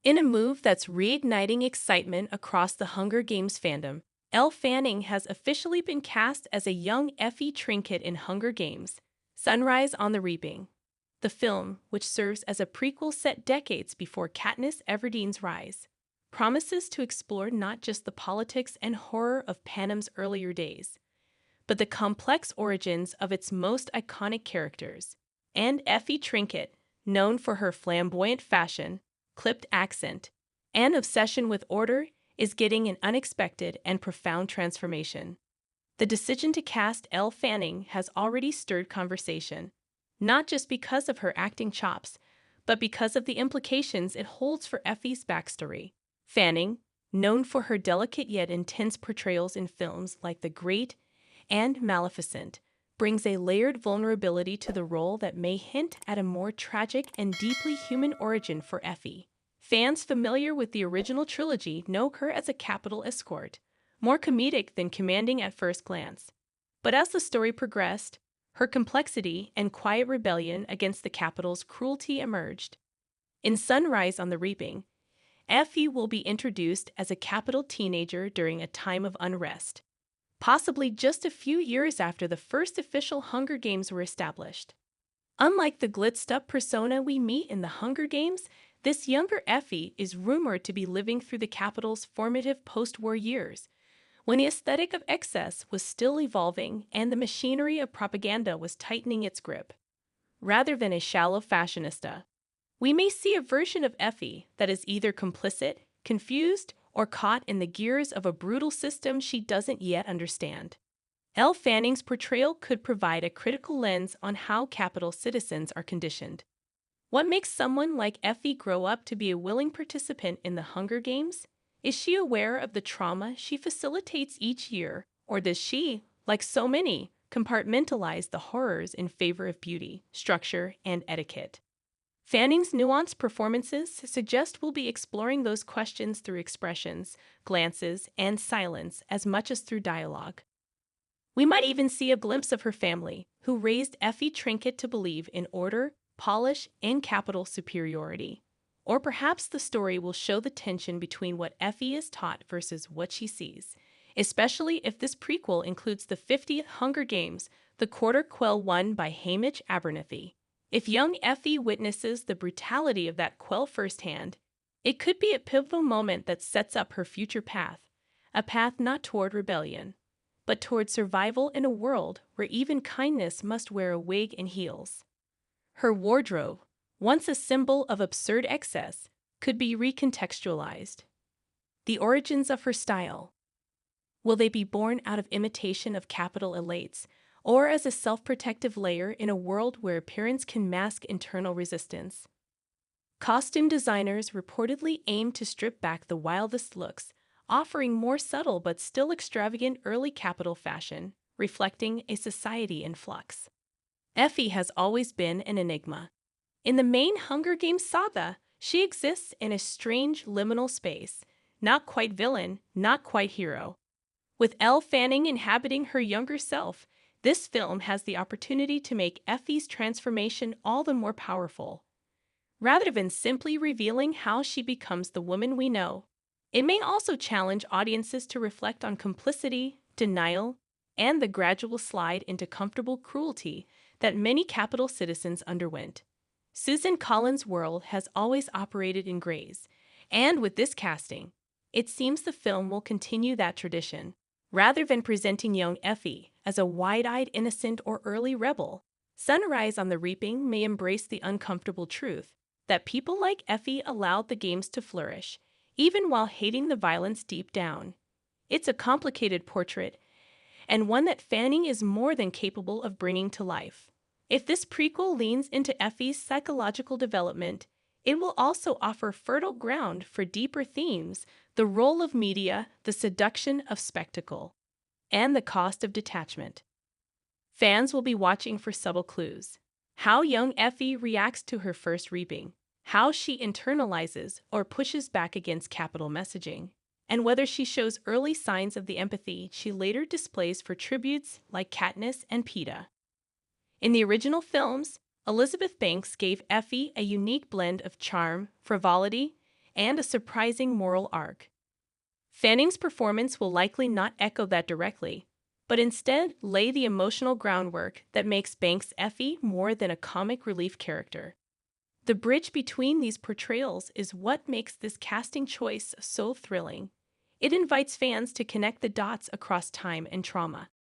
In a move that's reigniting excitement across the Hunger Games fandom, Elle Fanning has officially been cast as a young Effie Trinket in Hunger Games: Sunrise on the Reaping. The film, which serves as a prequel set decades before Katniss Everdeen's rise, promises to explore not just the politics and horror of Panem's earlier days, but the complex origins of its most iconic characters. And Effie Trinket, known for her flamboyant fashion, clipped accent, and obsession with order, is getting an unexpected and profound transformation. The decision to cast Elle Fanning has already stirred conversation, not just because of her acting chops, but because of the implications it holds for Effie's backstory. Fanning, known for her delicate yet intense portrayals in films like The Great and Maleficent, brings a layered vulnerability to the role that may hint at a more tragic and deeply human origin for Effie. Fans familiar with the original trilogy know her as a Capitol escort, more comedic than commanding at first glance. But as the story progressed, her complexity and quiet rebellion against the Capitol's cruelty emerged. In Sunrise on the Reaping, Effie will be introduced as a Capitol teenager during a time of unrest, possibly just a few years after the first official Hunger Games were established. Unlike the glitzed-up persona we meet in the Hunger Games, this younger Effie is rumored to be living through the Capitol's formative post-war years, when the aesthetic of excess was still evolving and the machinery of propaganda was tightening its grip. Rather than a shallow fashionista, we may see a version of Effie that is either complicit, confused, or caught in the gears of a brutal system she doesn't yet understand. Elle Fanning's portrayal could provide a critical lens on how Capitol citizens are conditioned. What makes someone like Effie grow up to be a willing participant in the Hunger Games? Is she aware of the trauma she facilitates each year, or does she, like so many, compartmentalize the horrors in favor of beauty, structure, and etiquette? Fanning's nuanced performances suggest we'll be exploring those questions through expressions, glances, and silence as much as through dialogue. We might even see a glimpse of her family, who raised Effie Trinket to believe in order, polish, and Capitol superiority. Or perhaps the story will show the tension between what Effie is taught versus what she sees, especially if this prequel includes the 50th Hunger Games, the quarter quell won by Hamish Abernathy. If young Effie witnesses the brutality of that quell firsthand, it could be a pivotal moment that sets up her future path, a path not toward rebellion, but toward survival in a world where even kindness must wear a wig and heels. Her wardrobe, once a symbol of absurd excess, could be recontextualized. The origins of her style. Will they be born out of imitation of Capitol elites, or as a self-protective layer in a world where appearance can mask internal resistance? Costume designers reportedly aim to strip back the wildest looks, offering more subtle but still extravagant early Capitol fashion, reflecting a society in flux. Effie has always been an enigma. In the main Hunger Games saga, she exists in a strange liminal space, not quite villain, not quite hero. With Elle Fanning inhabiting her younger self, this film has the opportunity to make Effie's transformation all the more powerful. Rather than simply revealing how she becomes the woman we know, it may also challenge audiences to reflect on complicity, denial, and the gradual slide into comfortable cruelty that many Capitol citizens underwent. Susan Collins' world has always operated in grays, and with this casting, it seems the film will continue that tradition. Rather than presenting young Effie as a wide-eyed innocent or early rebel, Sunrise on the Reaping may embrace the uncomfortable truth that people like Effie allowed the games to flourish, even while hating the violence deep down. It's a complicated portrait, and one that Fanning is more than capable of bringing to life. If this prequel leans into Effie's psychological development, it will also offer fertile ground for deeper themes: the role of media, the seduction of spectacle, and the cost of detachment. Fans will be watching for subtle clues: how young Effie reacts to her first reaping, how she internalizes or pushes back against Capitol messaging, and whether she shows early signs of the empathy she later displays for tributes like Katniss and Peeta. In the original films, Elizabeth Banks gave Effie a unique blend of charm, frivolity, and a surprising moral arc. Fanning's performance will likely not echo that directly, but instead lay the emotional groundwork that makes Banks' Effie more than a comic relief character. The bridge between these portrayals is what makes this casting choice so thrilling. It invites fans to connect the dots across time and trauma.